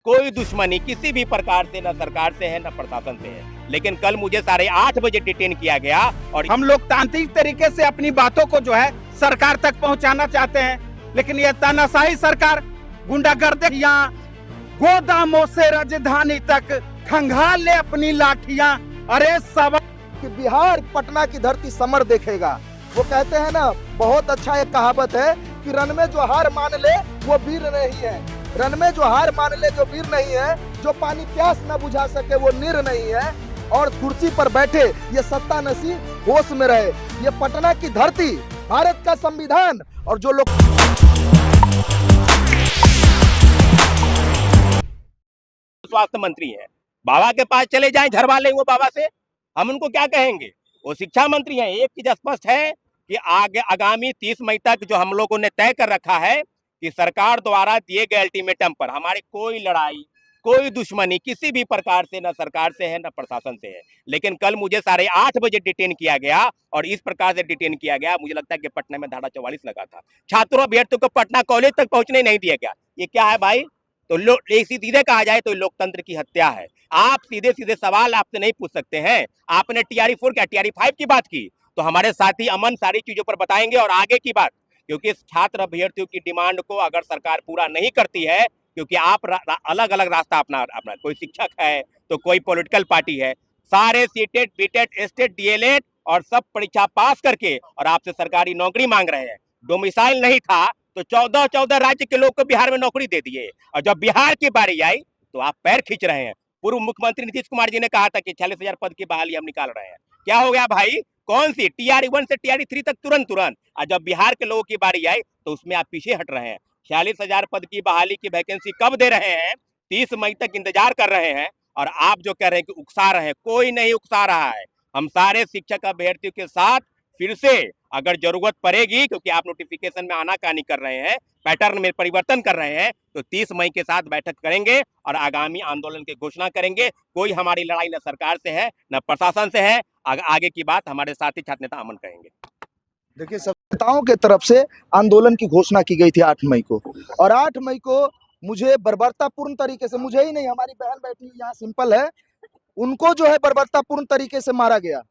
कोई दुश्मनी किसी भी प्रकार से न सरकार से है न प्रशासन से है, लेकिन कल मुझे 8:30 डिटेन किया गया और हम लोकतांत्रिक तरीके से अपनी बातों को जो है सरकार तक पहुंचाना चाहते हैं, लेकिन ये तानाशाही सरकार गुंडागर्दी यहाँ गोदामों से राजधानी तक खंगाल ले अपनी लाठियां। अरे सब कि बिहार पटना की धरती समर देखेगा। वो कहते हैं ना, बहुत अच्छा एक कहावत है कि रन में जो हार मान ले वो वीर नहीं है। रन में जो हार मान ले जो वीर नहीं है, जो पानी प्यास न बुझा सके वो नीर नहीं है। और कुर्सी पर बैठे ये सत्ता नसी होश में रहे। ये पटना की धरती, भारत का संविधान और जो लोग स्वास्थ्य मंत्री हैं, बाबा के पास चले जाएं, झरवा लें वो बाबा से, हम उनको क्या कहेंगे। वो शिक्षा मंत्री हैं। एक चीज स्पष्ट है कि आगामी 30 मई तक जो हम लोगों ने तय कर रखा है कि सरकार द्वारा दिए गए अल्टीमेटम पर हमारी कोई लड़ाई, कोई दुश्मनी किसी भी प्रकार से न सरकार से है न प्रशासन से है, लेकिन कल मुझे 8:30 डिटेन किया गया और इस प्रकार से डिटेन किया गया। मुझे लगता है कि पटना में धारा 44 लगा था। छात्रों अभ्यर्थियों को पटना कॉलेज तक पहुंचने नहीं दिया गया। ये क्या है भाई? तो सीधे कहा जाए तो लोकतंत्र की हत्या है। आप सीधे सीधे सवाल आपसे नहीं पूछ सकते हैं। आपने TRE 4 क्या TRE 5 की बात की, तो हमारे साथी अमन सारी चीजों पर बताएंगे और आगे की बात, क्योंकि छात्र अभ्यर्थियों की डिमांड को अगर सरकार पूरा नहीं करती है, क्योंकि आप अलग अलग रास्ता अपना कोई शिक्षक है तो कोई पॉलिटिकल पार्टी है, सारे सीटेट बीटेट एस्टेट DLED और सब परीक्षा पास करके और आपसे सरकारी नौकरी मांग रहे हैं। डोमिसाइल नहीं था तो 14 राज्य के लोग को बिहार में नौकरी दे दिए, और जब बिहार की बारी आई तो आप पैर खींच रहे हैं। पूर्व मुख्यमंत्री नीतीश कुमार जी ने कहा था कि 46,000 पद की बहाली हम निकाल रहे हैं। क्या हो गया भाई? कौन सी TRE 1 से TRE 3 तक तुरंत, और जब बिहार के लोगों की बारी आई तो उसमें आप पीछे हट रहे हैं। 46,000 पद की बहाली की वैकेंसी कब दे रहे हैं? 30 मई तक इंतजार कर रहे हैं। और आप जो कह रहे हैं कि उकसा रहे हैं, कोई नहीं उकसा रहा है। हम सारे शिक्षक अभ्यर्थियों के साथ फिर से अगर जरूरत पड़ेगी, क्योंकि आप नोटिफिकेशन में आनाकानी कर रहे हैं, पैटर्न में परिवर्तन कर रहे हैं, तो 30 मई के साथ बैठक करेंगे और आगामी आंदोलन की घोषणा करेंगे। कोई हमारी लड़ाई न सरकार से है न प्रशासन से है। आगे की बात हमारे साथी छात्र नेता अमन कहेंगे। देखिए, सब नेताओं के तरफ से आंदोलन की घोषणा की गई थी 8 मई को, और 8 मई को मुझे बर्बरतापूर्ण तरीके से, मुझे ही नहीं, हमारी बहन बैठी यहाँ सिंपल है, उनको जो है बर्बरतापूर्ण तरीके से मारा गया।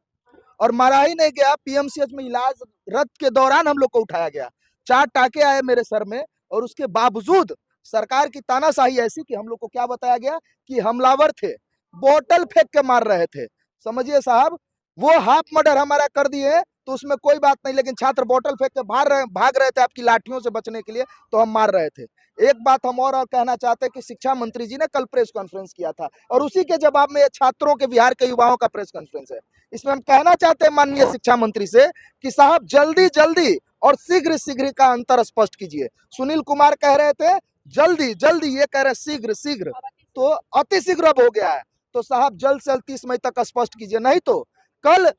और मारा ही नहीं गया, PMCH में इलाज रत के दौरान हम लोग को उठाया गया। 4 टाके आए मेरे सर में, और उसके बावजूद सरकार की तानाशाही ऐसी कि हम लोग को क्या बताया गया कि हमलावर थे, बोतल फेंक के मार रहे थे। समझिए साहब, वो हाफ मर्डर हमारा कर दिए तो उसमें कोई बात नहीं, लेकिन छात्र बोतल फेंक के भाग रहे थे आपकी लाठियों से बचने के लिए, तो हम मार रहे थे। एक बात हम और कहना चाहते हैं कि शिक्षा मंत्री जी ने कल प्रेस कॉन्फ्रेंस किया था, और उसी के जवाब में ये छात्रों के, बिहार के युवाओं का प्रेस कॉन्फ्रेंस है। इसमें हम कहना चाहते हैं माननीय शिक्षा मंत्री से कि साहब जल्दी जल्दी और शीघ्र शीघ्र का अंतर स्पष्ट कीजिए। सुनील कुमार कह रहे थे जल्दी जल्दी, ये कह रहे शीघ्र शीघ्र, तो अति शीघ्र अब हो गया है। तो साहब जल्द से जल्द 30 मई तक स्पष्ट कीजिए, नहीं तो कल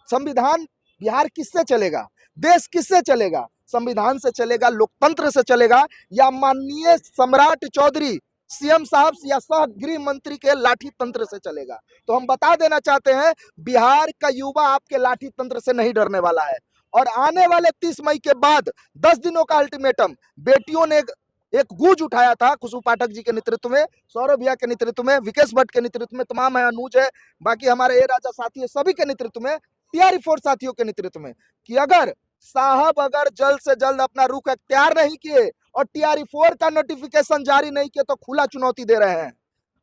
संविधान बिहार किससे चलेगा, देश किससे चलेगा? संविधान से चलेगा, लोकतंत्र से चलेगा, या माननीय सम्राट चौधरी CM साहब या सह गृह मंत्री के लाठी तंत्र से चलेगा? तो हम बता देना चाहते हैं, बिहार का युवा आपके लाठी तंत्र से नहीं डरने वाला है। और आने वाले 30 मई के बाद 10 दिनों का अल्टीमेटम बेटियों ने एक गूंज उठाया था, खुशबू पाठक जी के नेतृत्व में, सौरभ भैया के नेतृत्व में, विकेश भट्ट के नेतृत्व में, तमाम है, अनुज है, बाकी हमारे ए राजा साथी है, सभी के नेतृत्व में, TRE 4 साथियों के नेतृत्व में, कि अगर साहब अगर जल्द से जल्द अपना रुख अख्तियार नहीं किए और TRE 4 का नोटिफिकेशन जारी नहीं किए तो खुला चुनौती दे रहे हैं।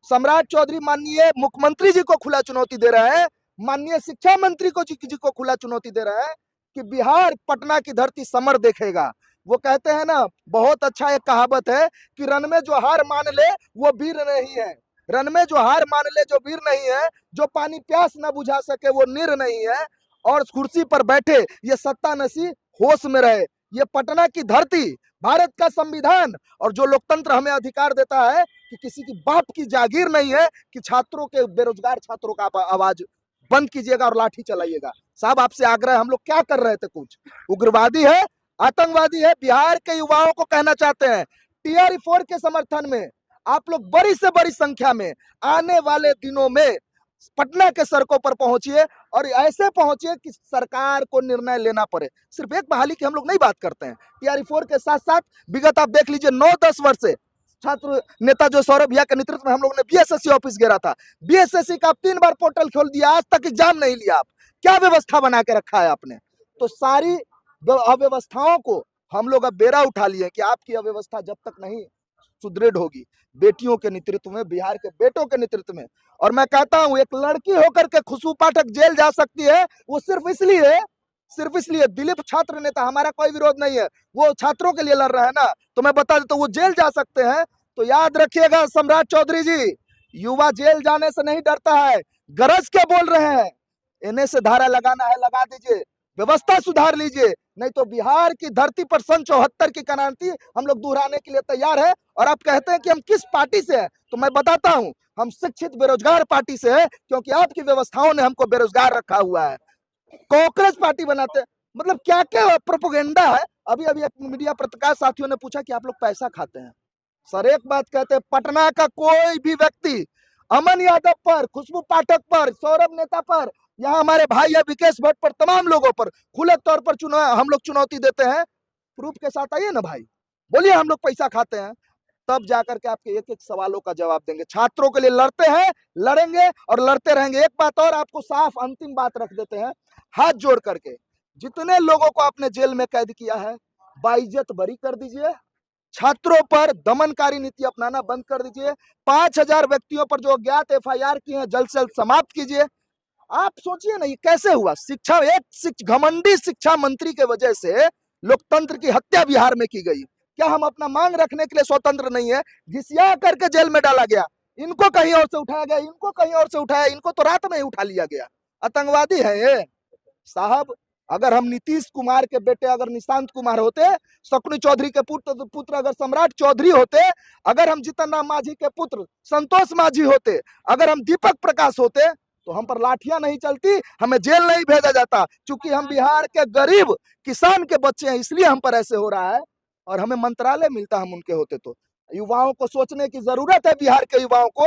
सम्राट चौधरी माननीय मुख्यमंत्री जी को खुला चुनौती दे रहे हैं, माननीय शिक्षा मंत्री जी को खुला चुनौती दे रहे हैं कि बिहार पटना की धरती समर देखेगा। वो कहते हैं ना, बहुत अच्छा एक कहावत है कि रन में जो हार मान ले वो वीर नहीं है। रन में जो हार मान ले जो वीर नहीं है, जो पानी प्यास न बुझा सके वो नीर नहीं है। और कुर्सी पर बैठे ये सत्ता नसी होश में रहे। ये पटना की धरती, भारत का संविधान और जो लोकतंत्र हमें अधिकार देता है कि किसी की बाप की जागीर नहीं है कि छात्रों के, बेरोजगार छात्रों का आवाज बंद कीजिएगा और लाठी चलाइएगा। साहब आपसे आग्रह, हम लोग क्या कर रहे थे? कुछ उग्रवादी है, आतंकवादी है। बिहार के युवाओं को कहना चाहते हैं, TRE 4 के समर्थन में आप लोग बड़ी से बड़ी संख्या में आने वाले दिनों में पटना के सड़कों पर पहुंचिए, और ऐसे पहुंचिए कि सरकार को निर्णय लेना पड़े। सिर्फ एक बहाली की हम लोग नहीं बात करते हैं। TRE 4 के साथ साथ विगत आप देख लीजिए 9-10 वर्ष से छात्र नेता जो सौरभ भैया के नेतृत्व में हम लोगों ने बीएसएससी ऑफिस घेरा था। बीएसएससी का आप 3 बार पोर्टल खोल दिया, आज तक एग्जाम नहीं लिया। आप क्या व्यवस्था बना के रखा है आपने? तो सारी अव्यवस्थाओं को हम लोग अब बेरा उठा लिए कि आपकी अव्यवस्था जब तक नहीं सुदृढ़ होगी, बेटियों के नेतृत्व में, बिहार के बेटों के नेतृत्व में। और मैं कहता हूं, एक लड़की होकर के खुशबू पाठक जेल जा सकती है, वो सिर्फ इसलिए दिलीप छात्र नेता, हमारा कोई विरोध नहीं है, वो छात्रों के लिए लड़ रहा है ना, तो मैं बता देता हूं वो जेल जा सकते हैं। तो याद रखिएगा सम्राट चौधरी जी, युवा जेल जाने से नहीं डरता है, गरज के बोल रहे हैं। इन्हें से धारा लगाना है लगा दीजिए, व्यवस्था सुधार लीजिए, नहीं तो बिहार की धरती पर सन 74 की क्रांति हम लोग दोहराने के लिए तैयार है। और आप कहते हैं कि हम किस पार्टी से हैं, तो मैं बताता हूं, हम शिक्षित बेरोजगार पार्टी से है, क्योंकि आपकी व्यवस्थाओं ने हमको बेरोजगार रखा हुआ है। कॉकरोच पार्टी बनाते हैं, मतलब क्या क्या प्रोपोगेंडा है। अभी अभी मीडिया पत्रकार साथियों ने पूछा कि आप लोग पैसा खाते हैं। सर एक बात कहते हैं, पटना का कोई भी व्यक्ति अमन यादव पर, खुशबू पाठक पर, सौरभ नेता पर, यहाँ हमारे भाई है विकेश भट्ट पर, तमाम लोगों पर खुले तौर पर हम लोग चुनौती देते हैं। प्रूफ के साथ आइए ना भाई, बोलिए हम लोग पैसा खाते हैं, तब जाकर के आपके एक एक सवालों का जवाब देंगे। छात्रों के लिए लड़ते हैं, लड़ेंगे और लड़ते रहेंगे। एक बात और आपको साफ अंतिम बात रख देते हैं, हाथ जोड़ करके, जितने लोगों को आपने जेल में कैद किया है, बाइज्जत बरी कर दीजिए। छात्रों पर दमनकारी नीति अपनाना बंद कर दीजिए। 5000 व्यक्तियों पर जो अज्ञात एफआईआर की है, जल्द से जल्द समाप्त कीजिए। आप सोचिए ना, ये कैसे हुआ? घमंडी शिक्षा मंत्री के वजह से लोकतंत्र की हत्या बिहार में की गई। क्या हम अपना मांग रखने के लिए स्वतंत्र नहीं है? घिसिया करके जेल में डाला गया, इनको कहीं और से उठाया गया, इनको कहीं और से उठाया, इनको तो रात में ही उठा लिया गया। आतंकवादी है ये साहब। अगर हम नीतीश कुमार के बेटे अगर निशांत कुमार होते, शकुनी चौधरी के पुत्र अगर सम्राट चौधरी होते, अगर हम जीतन राम मांझी के पुत्र संतोष मांझी होते, अगर हम दीपक प्रकाश होते, तो हम पर लाठियां नहीं चलती, हमें जेल नहीं भेजा जाता। क्योंकि हम बिहार के गरीब किसान के बच्चे हैं, इसलिए हम पर ऐसे हो रहा है। और हमें मंत्रालय मिलता हम उनके होते तो। युवाओं को सोचने की जरूरत है, बिहार के युवाओं को,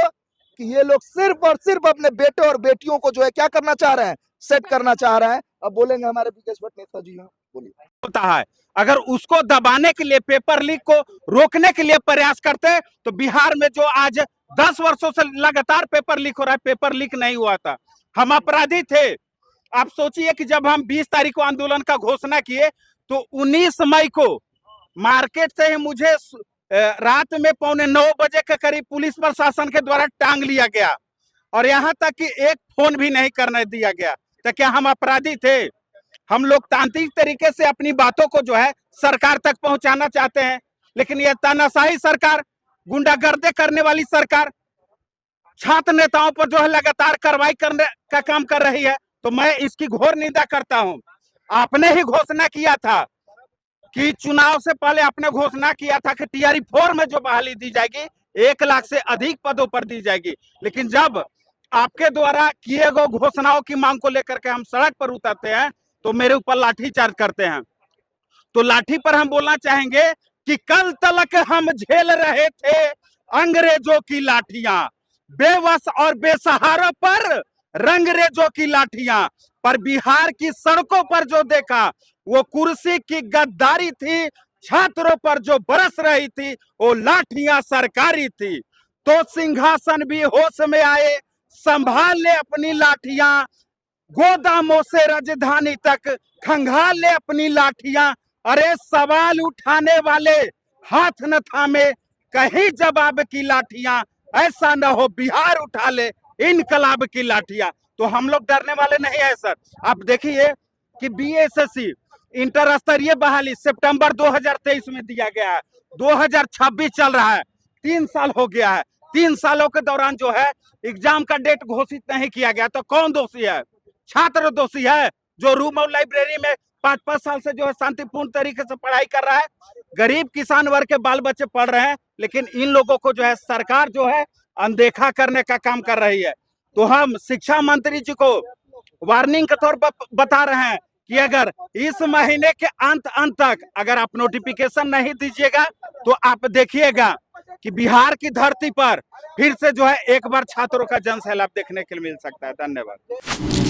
कि ये लोग सिर्फ और सिर्फ अपने बेटे और बेटियों को जो है क्या करना चाह रहे हैं, सेट करना चाह रहे हैं। अब बोलेंगे हमारे विकेश भट्ट नेता जी। हाँ बोलिए। होता है, अगर उसको दबाने के लिए, पेपर लीक को रोकने के लिए प्रयास करते, तो बिहार में जो आज 10 वर्षों से लगातार पेपर लीक हो रहा है, पेपर लीक नहीं हुआ था। हम अपराधी थे। आप सोचिए कि जब हम 20 तारीख को आंदोलन का घोषणा किए, तो 19 मई को मार्केट से ही मुझे रात में 8:45 बजे के करीब पुलिस प्रशासन के द्वारा टांग लिया गया, और यहाँ तक कि एक फोन भी नहीं करने दिया गया। तो क्या हम अपराधी थे? हम लोकतांत्रिक तरीके से अपनी बातों को जो है सरकार तक पहुंचाना चाहते हैं, लेकिन यह तानाशाही सरकार, गुंडागर्दी करने वाली सरकार छात्र नेताओं पर जो है लगातार कार्रवाई करने का काम कर रही है। तो मैं इसकी घोर निंदा करता हूं। आपने ही घोषणा किया था कि चुनाव से पहले आपने घोषणा किया था कि टीआरई 4 में जो बहाली दी जाएगी 1 लाख से अधिक पदों पर दी जाएगी, लेकिन जब आपके द्वारा किए गए घोषणाओं की मांग को लेकर के हम सड़क पर उतरते हैं, तो मेरे ऊपर लाठीचार्ज करते हैं। तो लाठी पर हम बोलना चाहेंगे कि कल तक हम झेल रहे थे अंग्रेजों की लाठियां, बेवस और बेसहारों पर रंगरेजों की लाठियां, पर बिहार की सड़कों पर जो देखा वो कुर्सी की गद्दारी थी, छात्रों पर जो बरस रही थी वो लाठियां सरकारी थी। तो सिंहासन भी होश में आए, संभाल ले अपनी लाठियां, गोदामों से राजधानी तक खंगाल ले अपनी लाठियां। अरे सवाल उठाने वाले हाथ न थामे, कहीं जवाब की लाठियां, ऐसा न हो बिहार उठा ले इनकलाब की लाठियां। तो हम लोग डरने वाले नहीं है सर। आप देखिए कि बीएसएससी इंटर स्तरीय बहाली सितंबर 2023 में दिया गया है, 2026 चल रहा है, 3 साल हो गया है। 3 सालों के दौरान जो है एग्जाम का डेट घोषित नहीं किया गया। तो कौन दोषी है? छात्र दोषी है, जो रूम और लाइब्रेरी में 5-5 साल से जो है शांतिपूर्ण तरीके से पढ़ाई कर रहा है। गरीब किसान वर्ग के बाल बच्चे पढ़ रहे हैं, लेकिन इन लोगों को जो है सरकार जो है अनदेखा करने का काम कर रही है। तो हम शिक्षा मंत्री जी को वार्निंग के तौर पर बता रहे हैं कि अगर इस महीने के अंत तक अगर आप नोटिफिकेशन नहीं दीजिएगा, तो आप देखिएगा कि बिहार की धरती पर फिर से जो है एक बार छात्रों का जन सैलाब देखने के लिए मिल सकता है। धन्यवाद।